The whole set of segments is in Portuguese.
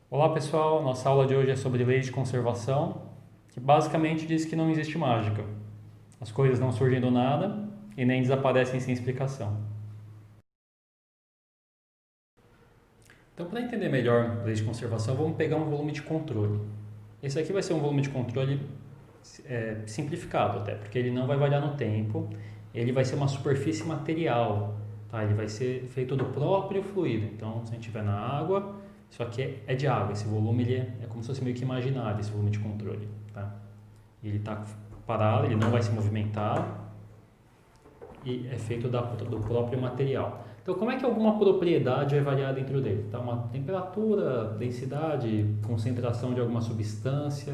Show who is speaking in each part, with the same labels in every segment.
Speaker 1: Olá pessoal, nossa aula de hoje é sobre leis de conservação, que basicamente diz que não existe mágica. As coisas não surgem do nada e nem desaparecem sem explicação. Então, para entender melhor leis de conservação, vamos pegar um volume de controle. Esse aqui vai ser um volume de controle simplificado até, porque ele não vai variar no tempo, ele vai ser uma superfície material, tá? Ele vai ser feito do próprio fluido. Então, se a gente estiver na água, isso aqui é de água, esse volume ele é como se fosse meio que imaginário, esse volume de controle. Tá? Ele está parado, ele não vai se movimentar e é feito do próprio material. Então, como é que alguma propriedade vai variar dentro dele? Tá? Uma temperatura, densidade, concentração de alguma substância,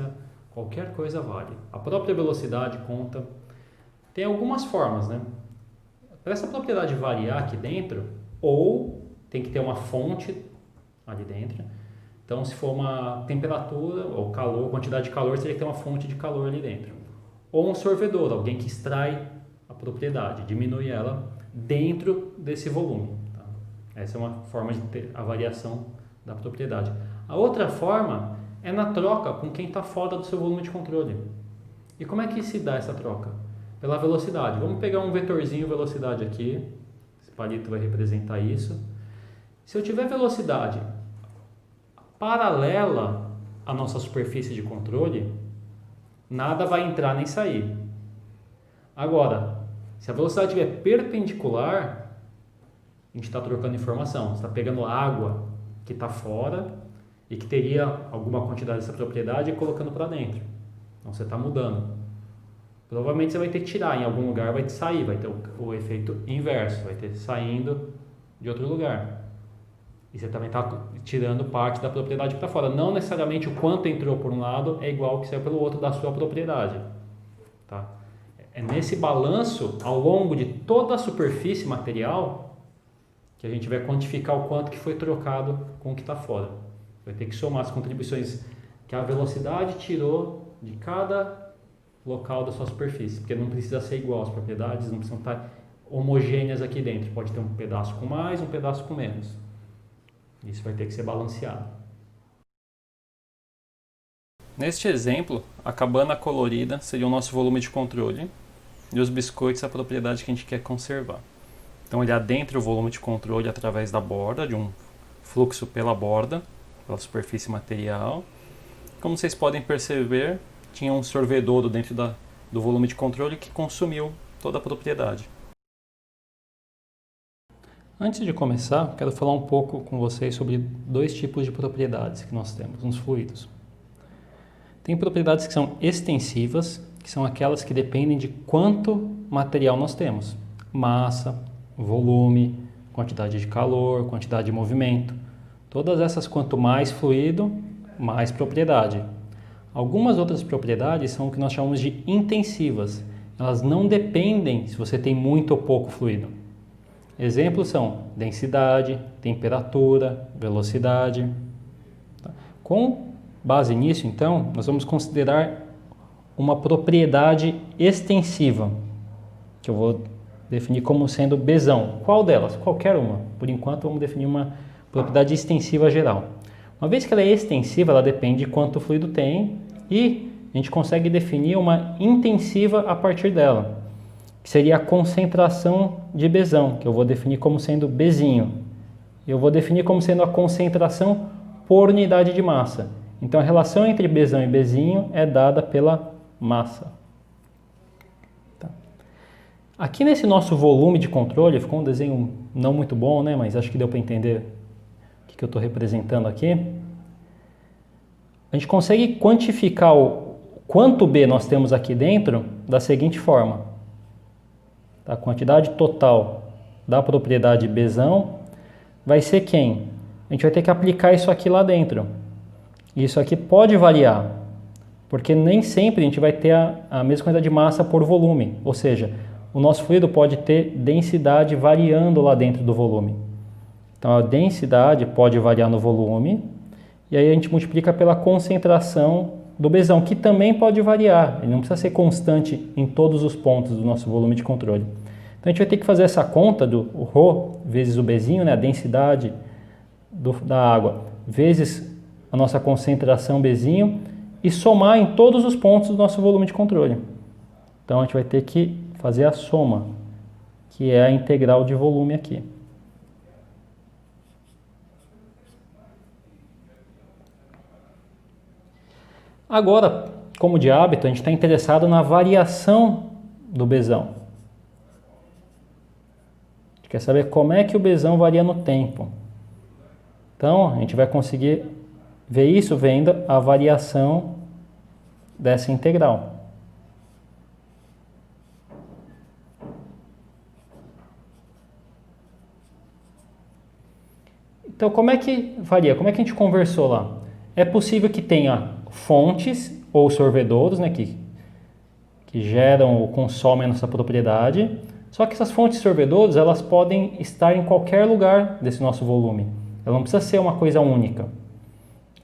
Speaker 1: qualquer coisa vale. A própria velocidade conta. Tem algumas formas, né? Para essa propriedade variar aqui dentro, ou tem que ter uma fonte ali dentro. Então, se for uma temperatura ou calor, quantidade de calor, teria que ter uma fonte de calor ali dentro. Ou um sorvedor, alguém que extrai a propriedade, diminui ela dentro desse volume. Tá? Essa é uma forma de ter a variação da propriedade. A outra forma é na troca com quem está fora do seu volume de controle. E como é que se dá essa troca? Pela velocidade. Vamos pegar um vetorzinho velocidade aqui. Esse palito vai representar isso. Se eu tiver velocidade paralela à nossa superfície de controle, nada vai entrar nem sair. Agora, se a velocidade estiver perpendicular, a gente está trocando informação. Você está pegando água que está fora e que teria alguma quantidade dessa propriedade e colocando para dentro. Então você está mudando. Provavelmente você vai ter que tirar em algum lugar, vai sair, vai ter o efeito inverso, vai ter saindo de outro lugar. E você também está tirando parte da propriedade que está fora. Não necessariamente o quanto entrou por um lado é igual ao que saiu pelo outro da sua propriedade. Tá? É nesse balanço, ao longo de toda a superfície material, que a gente vai quantificar o quanto que foi trocado com o que está fora. Vai ter que somar as contribuições que a velocidade tirou de cada local da sua superfície. Porque não precisa ser igual, as propriedades não precisam estar homogêneas aqui dentro. Pode ter um pedaço com mais, um pedaço com menos. Isso vai ter que ser balanceado. Neste exemplo, a cabana colorida seria o nosso volume de controle e os biscoitos a propriedade que a gente quer conservar. Então ele adentra o volume de controle através da borda, de um fluxo pela borda, pela superfície material. Como vocês podem perceber, tinha um sorvedouro dentro do volume de controle que consumiu toda a propriedade. Antes de começar, quero falar um pouco com vocês sobre dois tipos de propriedades que nós temos nos fluidos. Tem propriedades que são extensivas, que são aquelas que dependem de quanto material nós temos. Massa, volume, quantidade de calor, quantidade de movimento. Todas essas, quanto mais fluido, mais propriedade. Algumas outras propriedades são o que nós chamamos de intensivas. Elas não dependem se você tem muito ou pouco fluido. Exemplos são densidade, temperatura, velocidade. Com base nisso, então, nós vamos considerar uma propriedade extensiva, que eu vou definir como sendo Bzão. Qual delas? Qualquer uma. Por enquanto, vamos definir uma propriedade extensiva geral. Uma vez que ela é extensiva, ela depende de quanto fluido tem e a gente consegue definir uma intensiva a partir dela, que seria a concentração de Bzão, que eu vou definir como sendo Bzinho. Eu vou definir como sendo a concentração por unidade de massa. Então a relação entre Bzão e Bzinho é dada pela massa. Tá. Aqui nesse nosso volume de controle, ficou um desenho não muito bom, né? Mas acho que deu para entender o que eu estou representando aqui. A gente consegue quantificar o quanto B nós temos aqui dentro da seguinte forma. A quantidade total da propriedade Bzão vai ser quem? A gente vai ter que aplicar isso aqui lá dentro. Isso aqui pode variar, porque nem sempre a gente vai ter a mesma quantidade de massa por volume. Ou seja, o nosso fluido pode ter densidade variando lá dentro do volume. Então a densidade pode variar no volume, e aí a gente multiplica pela concentração do Bzão, que também pode variar. Ele não precisa ser constante em todos os pontos do nosso volume de controle. Então a gente vai ter que fazer essa conta do ρ vezes o Bzinho, né, a densidade da água, vezes a nossa concentração Bzinho e somar em todos os pontos do nosso volume de controle. Então a gente vai ter que fazer a soma, que é a integral de volume aqui. Agora, como de hábito, a gente está interessado na variação do Bzão. A gente quer saber como é que o Bzão varia no tempo. Então, a gente vai conseguir ver isso vendo a variação dessa integral. Então, como é que varia? Como é que a gente conversou lá? É possível que tenha fontes ou sorvedouros, né, que geram ou consomem a nossa propriedade. Só que essas fontes sorvedouros, elas podem estar em qualquer lugar desse nosso volume. Ela não precisa ser uma coisa única.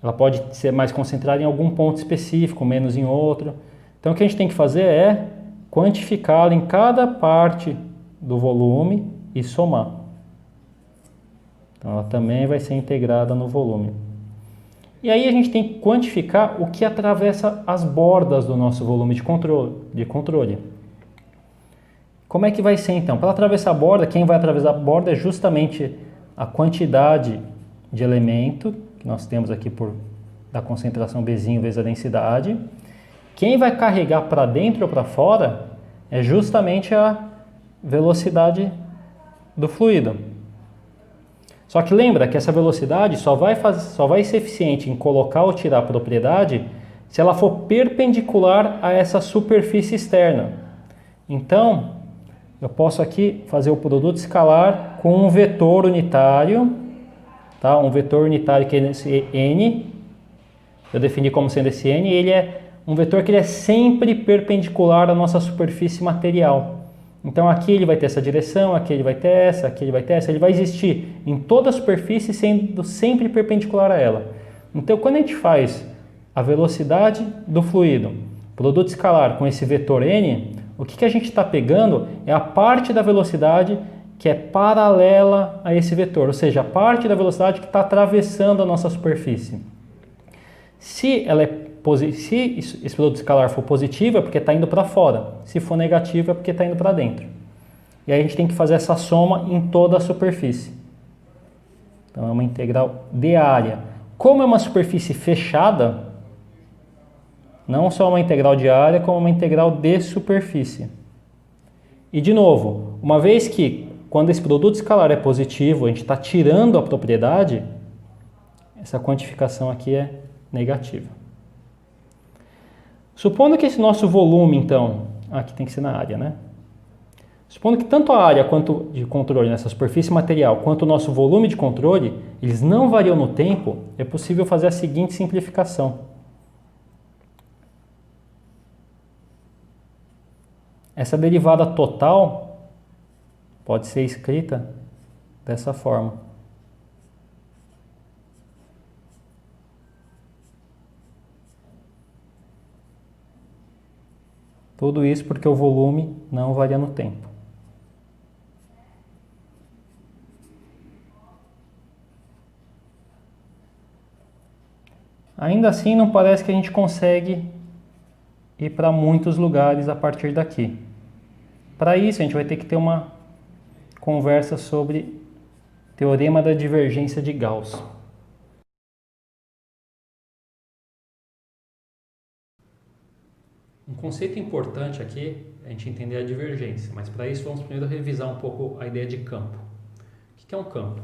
Speaker 1: Ela pode ser mais concentrada em algum ponto específico, menos em outro. Então, o que a gente tem que fazer é quantificá-la em cada parte do volume e somar. Então, ela também vai ser integrada no volume. E aí a gente tem que quantificar o que atravessa as bordas do nosso volume de controle. Como é que vai ser então? Para atravessar a borda, quem vai atravessar a borda é justamente a quantidade de elemento que nós temos aqui da concentração Bzinho vezes a densidade. Quem vai carregar para dentro ou para fora é justamente a velocidade do fluido. Só que lembra que essa velocidade só vai ser eficiente em colocar ou tirar a propriedade se ela for perpendicular a essa superfície externa. Então, eu posso aqui fazer o produto escalar com um vetor unitário, tá? Um vetor unitário que é esse n, eu defini como sendo esse n, e ele é um vetor que ele é sempre perpendicular à nossa superfície material. Então aqui ele vai ter essa direção, aqui ele vai ter essa, aqui ele vai ter essa, ele vai existir em toda a superfície sendo sempre perpendicular a ela. Então quando a gente faz a velocidade do fluido, produto escalar com esse vetor n, o que a gente está pegando é a parte da velocidade que é paralela a esse vetor, ou seja, a parte da velocidade que está atravessando a nossa superfície. Se esse produto escalar for positivo, é porque está indo para fora. Se for negativo, é porque está indo para dentro. E aí a gente tem que fazer essa soma em toda a superfície. Então é uma integral de área. Como é uma superfície fechada, não só uma integral de área, como uma integral de superfície. E de novo, uma vez que quando esse produto escalar é positivo, a gente está tirando a propriedade, essa quantificação aqui é negativa. Supondo que esse nosso volume, então, aqui tem que ser na área, né? Supondo que tanto a área quanto de controle nessa superfície material, quanto o nosso volume de controle, eles não variam no tempo, é possível fazer a seguinte simplificação. Essa derivada total pode ser escrita dessa forma. Tudo isso porque o volume não varia no tempo. Ainda assim, não parece que a gente consegue ir para muitos lugares a partir daqui. Para isso, a gente vai ter que ter uma conversa sobre teorema da divergência de Gauss. Um conceito importante aqui é a gente entender a divergência, mas para isso vamos primeiro revisar um pouco a ideia de campo. O que é um campo?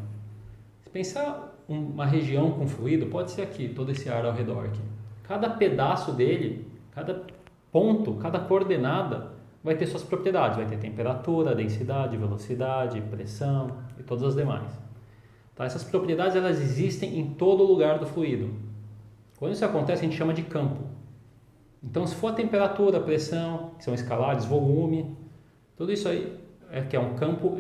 Speaker 1: Se pensar uma região com fluido, pode ser aqui, todo esse ar ao redor aqui. Cada pedaço dele, cada ponto, cada coordenada vai ter suas propriedades, vai ter temperatura, densidade, velocidade, pressão e todas as demais. Tá? Essas propriedades elas existem em todo lugar do fluido. Quando isso acontece, a gente chama de campo. Então, se for a temperatura, a pressão, que são escalares, volume, tudo isso aí que é um campo,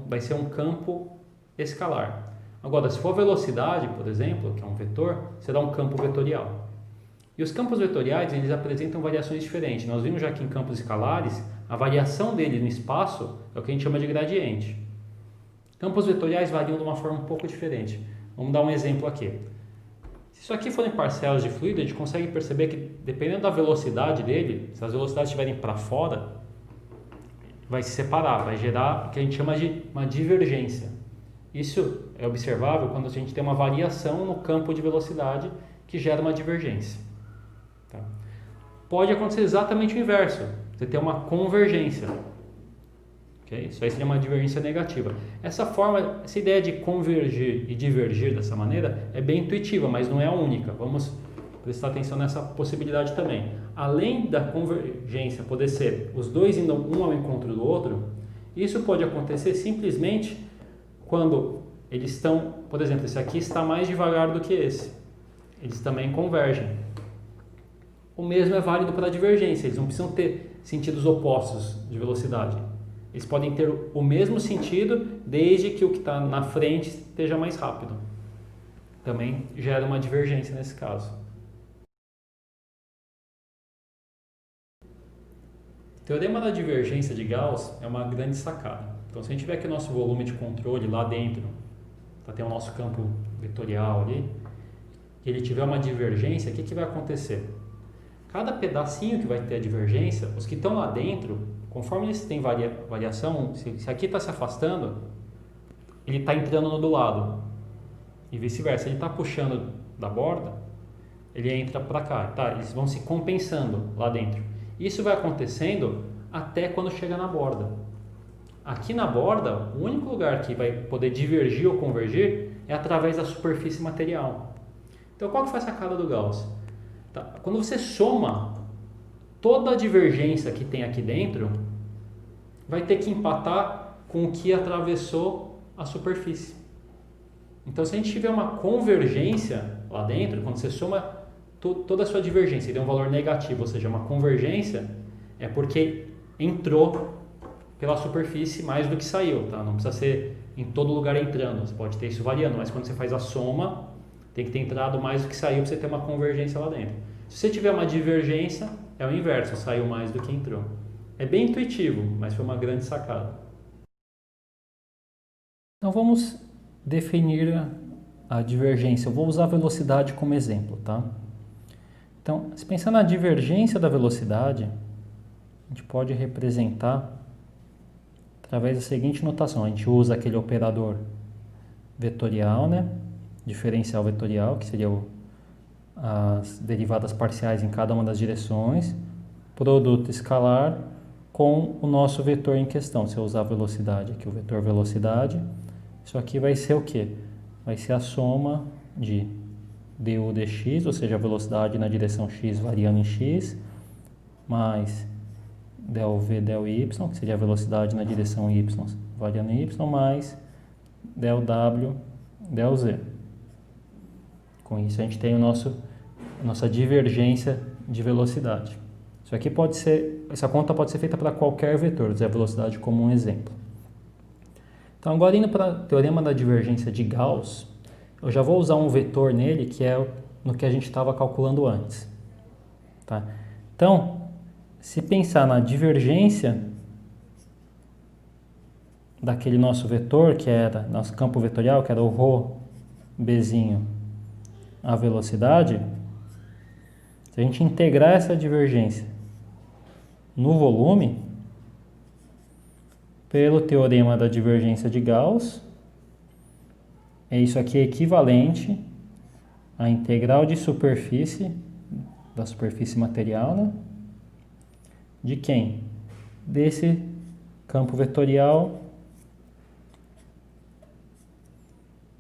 Speaker 1: vai ser um campo escalar. Agora, se for a velocidade, por exemplo, que é um vetor, será um campo vetorial. E os campos vetoriais, eles apresentam variações diferentes. Nós vimos já que em campos escalares, a variação deles no espaço é o que a gente chama de gradiente. Campos vetoriais variam de uma forma um pouco diferente. Vamos dar um exemplo aqui. Se isso aqui forem parcelas de fluido, a gente consegue perceber que, dependendo da velocidade dele, se as velocidades estiverem para fora, vai se separar, vai gerar o que a gente chama de uma divergência. Isso é observável quando a gente tem uma variação no campo de velocidade que gera uma divergência. Tá? Pode acontecer exatamente o inverso, você tem uma convergência. Okay? Isso aí seria uma divergência negativa. Essa ideia de convergir e divergir dessa maneira é bem intuitiva, mas não é a única. Vamos prestar atenção nessa possibilidade também. Além da convergência poder ser os dois indo um ao encontro do outro, isso pode acontecer simplesmente quando eles estão, por exemplo, esse aqui está mais devagar do que esse. Eles também convergem. O mesmo é válido para a divergência, eles não precisam ter sentidos opostos de velocidade. Eles podem ter o mesmo sentido desde que o que está na frente esteja mais rápido. Também gera uma divergência nesse caso. O teorema da divergência de Gauss é uma grande sacada. Então, se a gente tiver aqui o nosso volume de controle lá dentro, tem o nosso campo vetorial ali, e ele tiver uma divergência, o que vai acontecer? Cada pedacinho que vai ter a divergência, os que estão lá dentro, conforme eles têm variação, se aqui está se afastando, ele está entrando no do lado. E vice-versa, ele está puxando da borda, ele entra para cá. Tá? Eles vão se compensando lá dentro. Isso vai acontecendo até quando chega na borda. Aqui na borda, o único lugar que vai poder divergir ou convergir é através da superfície material. Então, qual que foi a sacada do Gauss? Tá? Quando você soma toda a divergência que tem aqui dentro, vai ter que empatar com o que atravessou a superfície. Então, se a gente tiver uma convergência lá dentro, quando você soma toda a sua divergência e der um valor negativo, ou seja, uma convergência, é porque entrou pela superfície mais do que saiu, tá? Não precisa ser em todo lugar entrando, você pode ter isso variando, mas quando você faz a soma, tem que ter entrado mais do que saiu para você ter uma convergência lá dentro. Se você tiver uma divergência, é o inverso, saiu mais do que entrou. É bem intuitivo, mas foi uma grande sacada. Então vamos definir a divergência. Eu vou usar a velocidade como exemplo, tá? Então, se pensar na divergência da velocidade, a gente pode representar através da seguinte notação. A gente usa aquele operador vetorial, né? Diferencial vetorial, que seria as derivadas parciais em cada uma das direções, produto escalar com o nosso vetor em questão. Se eu usar a velocidade aqui, o vetor velocidade, isso aqui vai ser o quê? Vai ser a soma de du dx, ou seja, a velocidade na direção x variando em x, mais del v del y, que seria a velocidade na direção y variando em y, mais del w del z. Com isso a gente tem a nossa divergência de velocidade. Isso aqui pode ser, essa conta pode ser feita para qualquer vetor, vou usar a velocidade como um exemplo. Então agora indo para o teorema da divergência de Gauss, eu já vou usar um vetor nele que é no que a gente estava calculando antes. Tá? Então, se pensar na divergência daquele nosso vetor, que era nosso campo vetorial, que era o ρ bzinho a velocidade, se a gente integrar essa divergência no volume, pelo teorema da divergência de Gauss, isso aqui é equivalente à integral de superfície, da superfície material, né? De quem? Desse campo vetorial,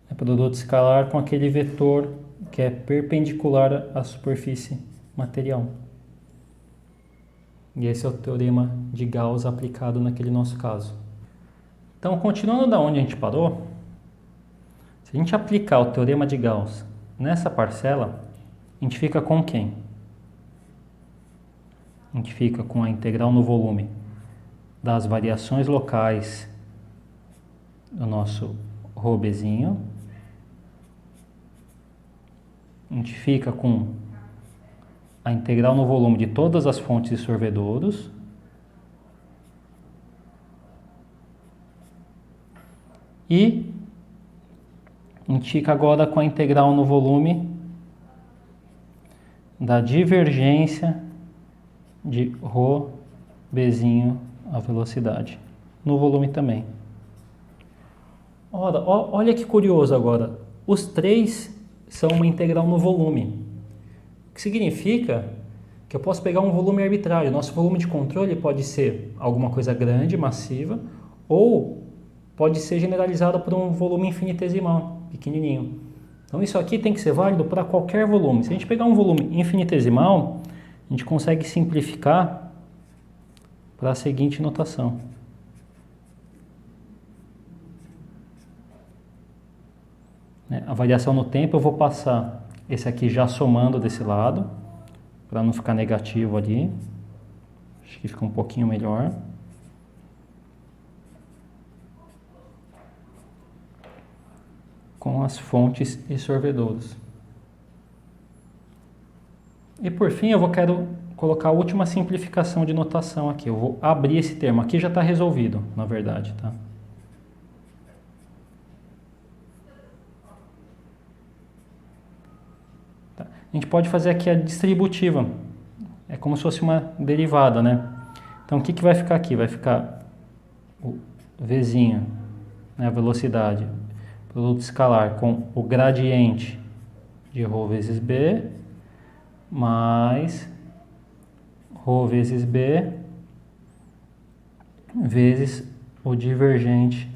Speaker 1: é produto escalar com aquele vetor que é perpendicular à superfície material. E esse é o teorema de Gauss aplicado naquele nosso caso. Então, continuando da onde a gente parou, se a gente aplicar o teorema de Gauss nessa parcela, a gente fica com quem? A gente fica com a integral no volume das variações locais do nosso ρ bzinho. A gente fica com a integral no volume de todas as fontes e sorvedouros. E a gente fica agora com a integral no volume da divergência de ρ Bzinho a velocidade, no volume também. Ora, olha que curioso agora, os três são uma integral no volume, o que significa que eu posso pegar um volume arbitrário. Nosso volume de controle pode ser alguma coisa grande, massiva, ou pode ser generalizado por um volume infinitesimal, pequenininho. Então isso aqui tem que ser válido para qualquer volume. Se a gente pegar um volume infinitesimal, a gente consegue simplificar para a seguinte notação. A variação no tempo eu vou passar esse aqui já somando desse lado, para não ficar negativo ali. Acho que fica um pouquinho melhor. Com as fontes e sorvedouros. E por fim eu quero colocar a última simplificação de notação aqui. Eu vou abrir esse termo. Aqui já está resolvido, na verdade, tá? A gente pode fazer aqui a distributiva. É como se fosse uma derivada, né? Então, o que vai ficar aqui? Vai ficar o Vzinho, né, a velocidade, produto escalar com o gradiente de ρ vezes B, mais ρ vezes B, vezes o divergente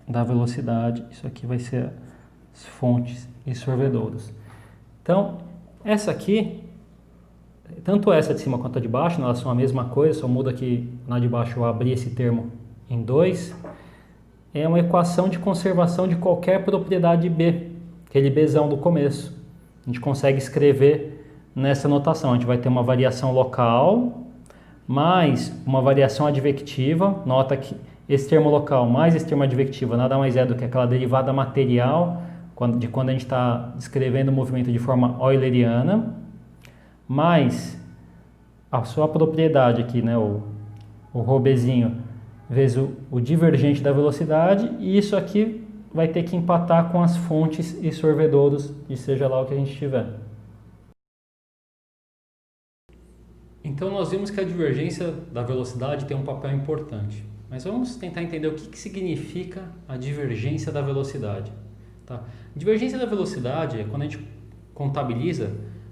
Speaker 1: da velocidade. Isso aqui vai ser as fontes e sorvedouros. Então, essa aqui, tanto essa de cima quanto a de baixo, elas são a mesma coisa, só muda que na de baixo eu abri esse termo em 2. É uma equação de conservação de qualquer propriedade B, aquele Bzão do começo. A gente consegue escrever nessa notação. A gente vai ter uma variação local, mais uma variação advectiva. Nota que esse termo local mais esse termo advectiva nada mais é do que aquela derivada material de quando a gente está descrevendo o movimento de forma euleriana, mais a sua propriedade aqui, né, o ρ Bzinho, vezes o divergente da velocidade, e isso aqui vai ter que empatar com as fontes e sorvedouros, e seja lá o que a gente tiver. Então nós vimos que a divergência da velocidade tem um papel importante, mas vamos tentar entender o que significa a divergência da velocidade. Tá? Divergência da velocidade é quando a gente contabiliza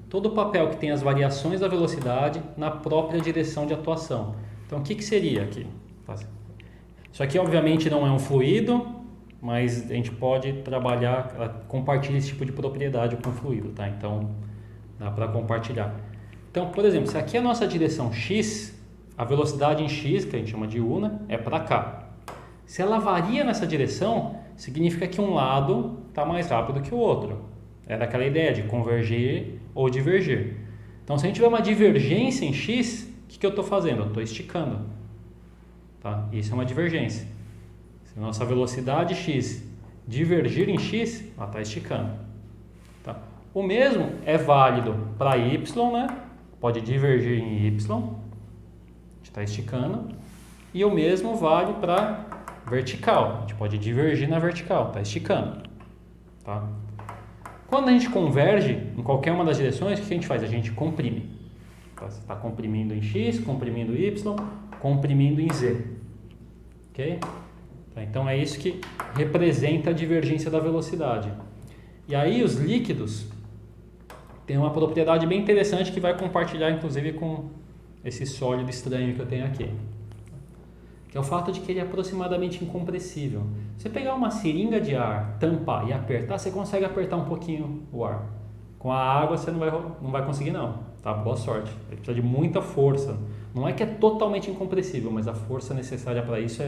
Speaker 1: todo o papel que tem as variações da velocidade na própria direção de atuação. Então, o que seria aqui? Isso aqui, obviamente, não é um fluido, mas a gente pode trabalhar, compartilhar esse tipo de propriedade com o fluido, tá? Então, dá para compartilhar. Então, por exemplo, se aqui é a nossa direção x, a velocidade em x, que a gente chama de u, né, é para cá. Se ela varia nessa direção, significa que um lado está mais rápido que o outro. É daquela ideia de convergir ou divergir. Então, se a gente tiver uma divergência em x, o que eu estou fazendo? Eu estou esticando. Tá? Isso é uma divergência. Se a nossa velocidade x divergir em x, ela está esticando. Tá? O mesmo é válido para y, né? Pode divergir em y, a gente está esticando. E o mesmo vale para vertical, a gente pode divergir na vertical, está esticando. Tá? Quando a gente converge em qualquer uma das direções, o que a gente faz? A gente comprime. Tá? Você está comprimindo em x, comprimindo em y, comprimindo em z. Ok? Tá? Então é isso que representa a divergência da velocidade. E aí os líquidos têm uma propriedade bem interessante que vai compartilhar inclusive com esse sólido estranho que eu tenho aqui. Que é o fato de que ele é aproximadamente incompressível. Você pegar uma seringa de ar, tampar e apertar, você consegue apertar um pouquinho o ar. Com a água você não vai conseguir não, tá? Boa sorte. Ele precisa de muita força. Não é que é totalmente incompressível, mas a força necessária para isso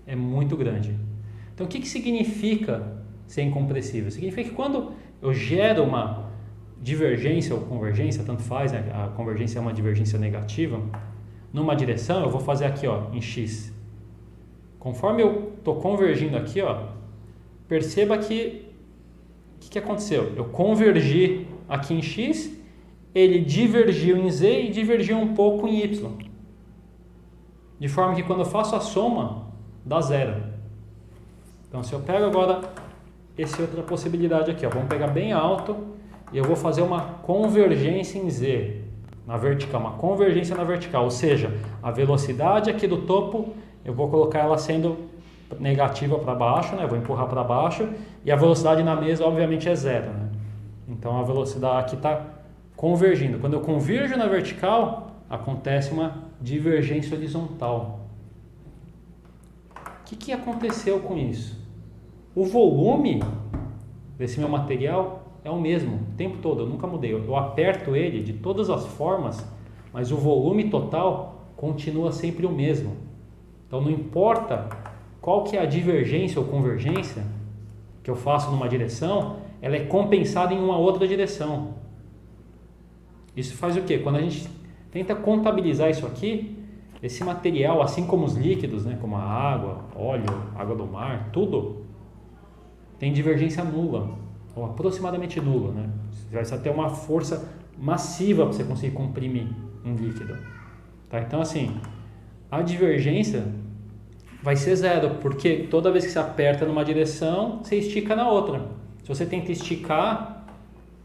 Speaker 1: é muito grande. Então o que significa ser incompressível? Significa que quando eu gero uma divergência ou convergência, tanto faz, né? A convergência é uma divergência negativa, numa direção eu vou fazer aqui, ó, em x. Conforme eu estou convergindo aqui, ó, perceba que o que aconteceu? Eu convergi aqui em x, ele divergiu em z e divergiu um pouco em y. De forma que quando eu faço a soma, dá zero. Então se eu pego agora essa outra possibilidade aqui, ó, vamos pegar bem alto e eu vou fazer uma convergência em Z, na vertical, uma convergência na vertical, ou seja, a velocidade aqui do topo, eu vou colocar ela sendo negativa para baixo, né? Vou empurrar para baixo, e a velocidade na mesa, obviamente, é zero, né? Então a velocidade aqui está convergindo. Quando eu converjo na vertical, acontece uma divergência horizontal. O que aconteceu com isso? O volume desse meu material é o mesmo o tempo todo, eu nunca mudei. Eu aperto ele de todas as formas, mas o volume total continua sempre o mesmo. Então não importa qual que é a divergência ou convergência que eu faço numa direção, ela é compensada em uma outra direção. Isso faz o quê? Quando a gente tenta contabilizar isso aqui, esse material, assim como os líquidos, né, como a água, óleo, água do mar, tudo tem divergência nula, ou aproximadamente nula, né? Você vai ter uma força massiva para você conseguir comprimir um líquido. Tá? Então, assim, a divergência vai ser zero, porque toda vez que você aperta numa direção, você estica na outra. Se você tenta esticar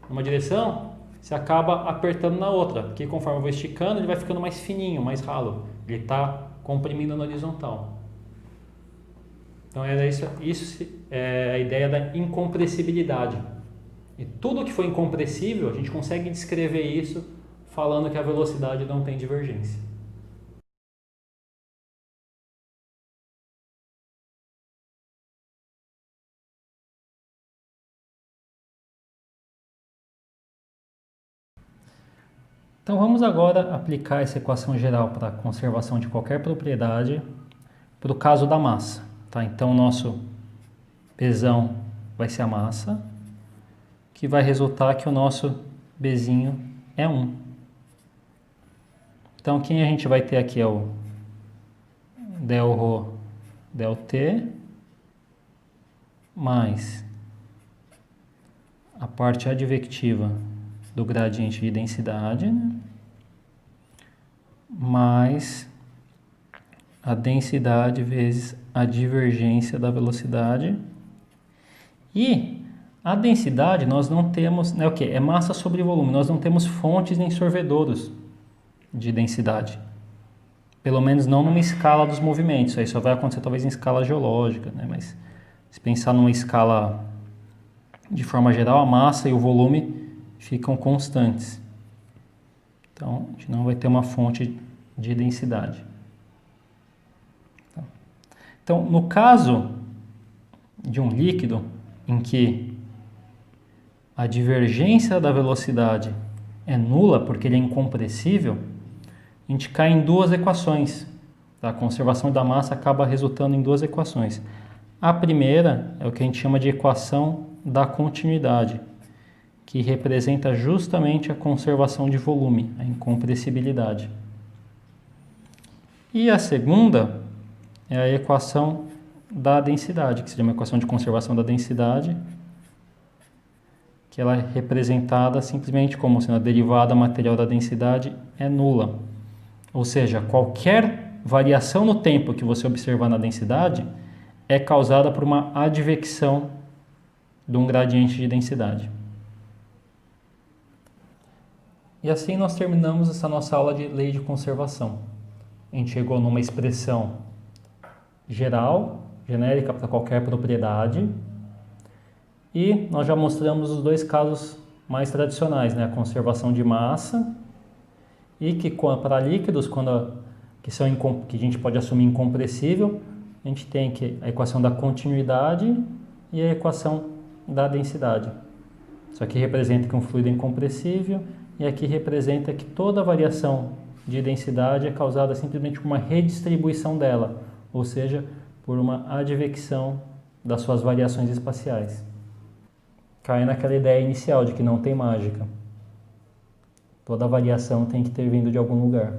Speaker 1: numa direção, você acaba apertando na outra, porque conforme eu vou esticando, ele vai ficando mais fininho, mais ralo. Ele está comprimindo na horizontal. Então, isso é a ideia da incompressibilidade. E tudo que for incompressível, a gente consegue descrever isso falando que a velocidade não tem divergência. Então vamos agora aplicar essa equação geral para a conservação de qualquer propriedade para o caso da massa. Tá? Então o nosso Pzão vai ser a massa, que vai resultar que o nosso Bzinho é 1. Então quem a gente vai ter aqui é o Δρ ΔT mais a parte advectiva do gradiente de densidade, né? Mais a densidade vezes a divergência da velocidade. E a densidade nós não temos, né, o que? É massa sobre volume, nós não temos fontes nem sorvedouros de densidade. Pelo menos não numa escala dos movimentos, isso aí só vai acontecer talvez em escala geológica, né? Mas se pensar numa escala de forma geral, a massa e o volume ficam constantes. Então, a gente não vai ter uma fonte de densidade. Então, no caso de um líquido em que a divergência da velocidade é nula, porque ele é incompressível, a gente cai em duas equações. A conservação da massa acaba resultando em duas equações. A primeira é o que a gente chama de equação da continuidade, que representa justamente a conservação de volume, a incompressibilidade. E a segunda é a equação da densidade, que seria uma equação de conservação da densidade, que ela é representada simplesmente como sendo a derivada material da densidade é nula. Ou seja, qualquer variação no tempo que você observar na densidade é causada por uma advecção de um gradiente de densidade. E assim nós terminamos essa nossa aula de lei de conservação. A gente chegou numa expressão geral, genérica para qualquer propriedade, e nós já mostramos os dois casos mais tradicionais, né? A conservação de massa e que para líquidos, que a gente pode assumir incompressível, a gente tem que a equação da continuidade e a equação da densidade. Isso aqui representa que um fluido é incompressível e aqui representa que toda variação de densidade é causada simplesmente por uma redistribuição dela, ou seja, por uma advecção das suas variações espaciais. Cai naquela ideia inicial de que não tem mágica. Toda variação tem que ter vindo de algum lugar.